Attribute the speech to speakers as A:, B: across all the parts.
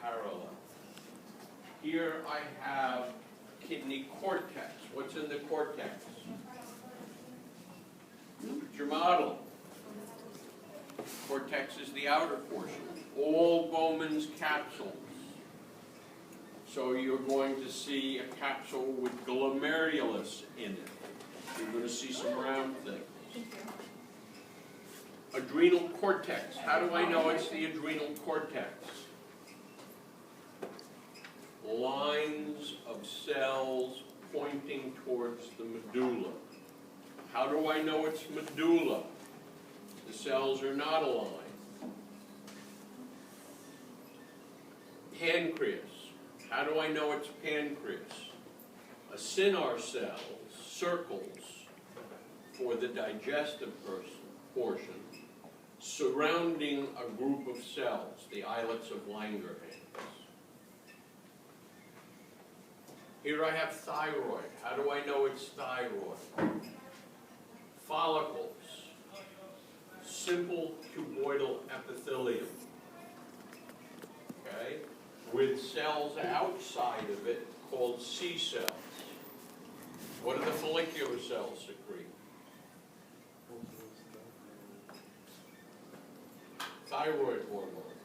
A: parallel. Here I have kidney cortex. What's in the cortex? Look at your model. Cortex is the outer portion. All Bowman's capsules. So you're going to see a capsule with glomerulus in it. You're going to see some round things. Adrenal cortex. How do I know it's the adrenal cortex? Lines of cells pointing towards the medulla. How do I know it's medulla? The cells are not aligned. Pancreas. How do I know it's pancreas? Acinar cells, circles for the digestive portion, surrounding a group of cells, the islets of Langerhans. Here I have thyroid. How do I know it's thyroid? Follicles, simple cuboidal epithelium, okay, with cells outside of it called C cells. What do the follicular cells secrete? Thyroid hormone.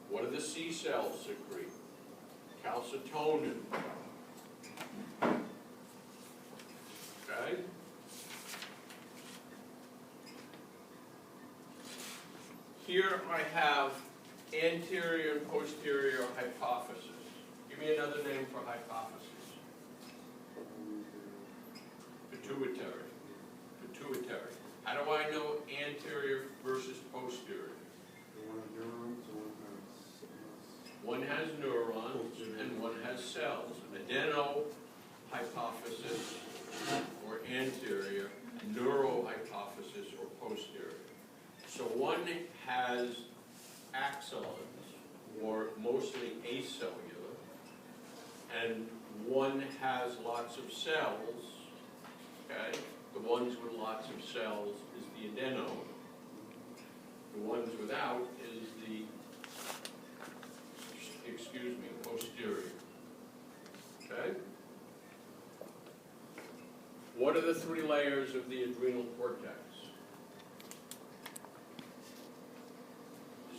A: What do the C cells secrete? Calcitonin. Okay? Here I have anterior and posterior hypophysis. Give me another name for hypophysis. Pituitary. Pituitary. How do I know anterior versus posterior? One has neurons and one has cells. Adenohypophysis or anterior, neurohypophysis or posterior. So one has axons, or mostly acellular, and one has lots of cells, okay? The ones with lots of cells is the adenome. The ones without is the, posterior, okay? What are the three layers of the adrenal cortex?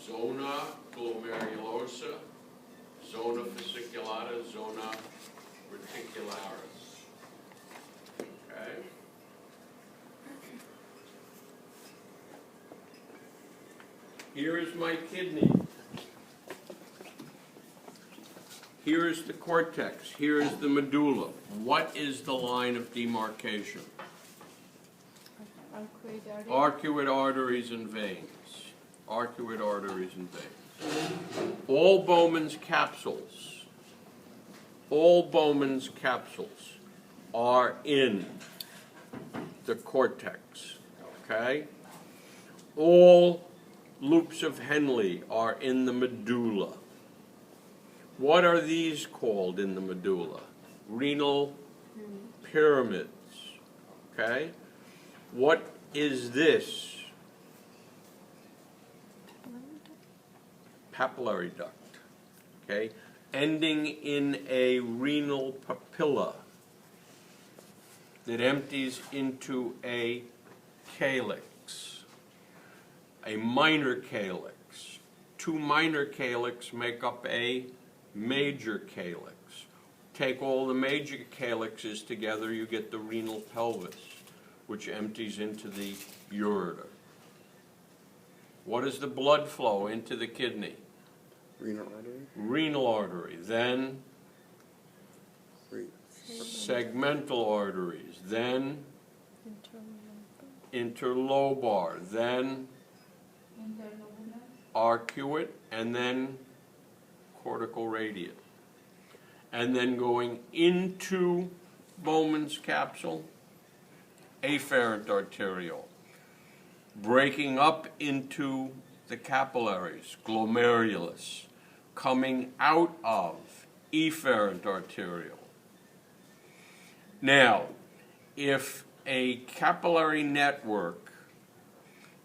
A: Zona glomerulosa, zona fasciculata, zona reticularis. Okay? Here is my kidney. Here is the cortex. Here is the medulla. What is the line of demarcation? Arcuate arteries and veins. Arcuate arteries and veins. All Bowman's capsules are in the cortex, okay? All loops of Henle are in the medulla. What are these called in the medulla? Renal pyramids, okay? What is this? Papillary duct, okay, ending in a renal papilla that empties into a calyx, a minor calyx. Two minor calyx make up a major calyx. Take all the major calyxes together, you get the renal pelvis, which empties into the ureter. What is the blood flow into the kidney?
B: Renal artery.
A: Renal artery, then segmental arteries, then interlobar, then arcuate, and then cortical radiate. And then going into Bowman's capsule, afferent arteriole, breaking up into the capillaries, glomerulus, coming out of efferent arteriole. Now, if a capillary network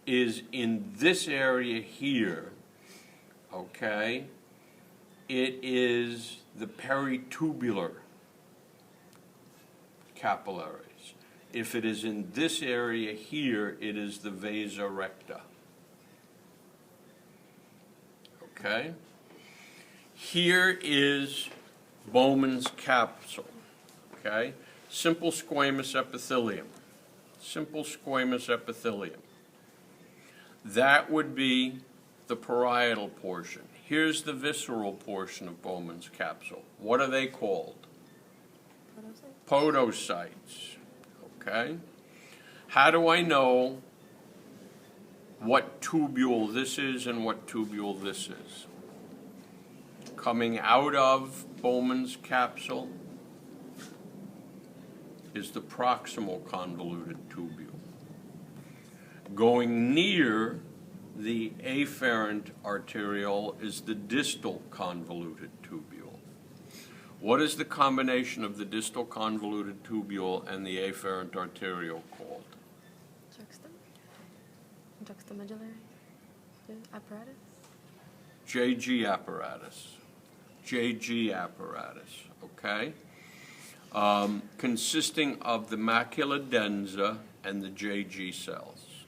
A: is in this area here, okay, it is the peritubular capillaries. If it is in this area here, it is the vasa recta. Okay? Here is Bowman's capsule. Okay? Simple squamous epithelium. Simple squamous epithelium. That would be the parietal portion. Here's the visceral portion of Bowman's capsule. What are they called? Podocytes. Okay? How do I know what tubule this is and what tubule this is? Coming out of Bowman's capsule is the proximal convoluted tubule. Going near the afferent arteriole is the distal convoluted tubule. What is the combination of the distal convoluted tubule and the afferent arteriole called?
B: Juxtamedullary apparatus?
A: JG apparatus. JG apparatus, okay? Consisting of the macula densa and the JG cells.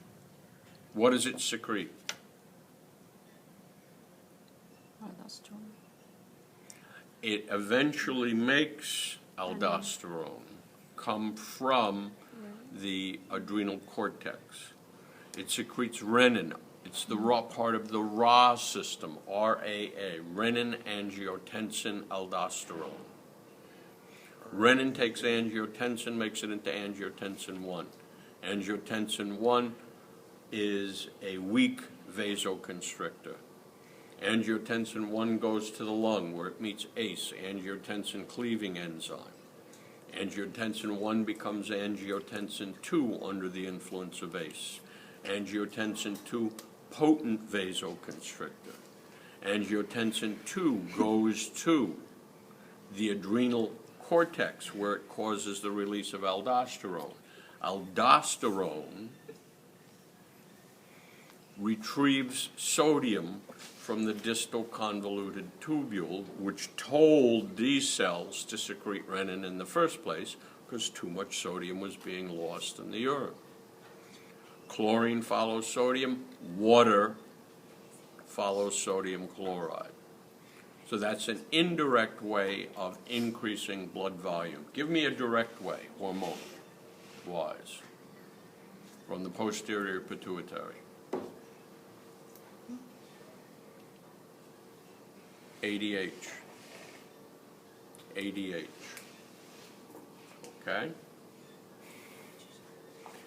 A: What does it secrete?
B: Aldosterone.
A: It eventually makes aldosterone come from the adrenal cortex. It secretes renin. It's the raw part of the RAA system, RAA, renin-angiotensin-aldosterone. Renin takes angiotensin, makes it into angiotensin 1. Angiotensin 1 is a weak vasoconstrictor. Angiotensin 1 goes to the lung where it meets ACE, angiotensin cleaving enzyme. Angiotensin 1 becomes angiotensin 2 under the influence of ACE. Angiotensin 2, potent vasoconstrictor. Angiotensin 2 goes to the adrenal cortex where it causes the release of aldosterone. Aldosterone retrieves sodium from the distal convoluted tubule, which told these cells to secrete renin in the first place because too much sodium was being lost in the urine. Chlorine follows sodium, water follows sodium chloride. So that's an indirect way of increasing blood volume. Give me a direct way, hormone-wise, from the posterior pituitary. ADH. ADH. Okay?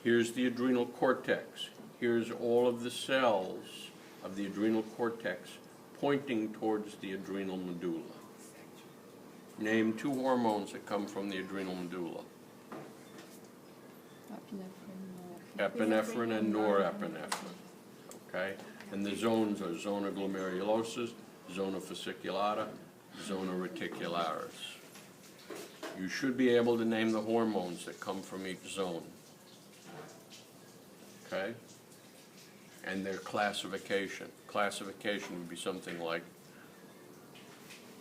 A: Here's the adrenal cortex. Here's all of the cells of the adrenal cortex pointing towards the adrenal medulla. Name 2 hormones that come from the adrenal medulla. Epinephrine and norepinephrine. Okay? And the zones are zona glomerulosa, zona fasciculata, zona reticularis. You should be able to name the hormones that come from each zone. Okay? And their classification. Classification would be something like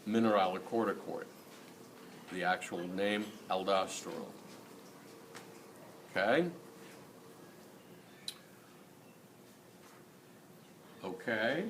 A: mineralocorticoid. The actual name, aldosterone. Okay? Okay?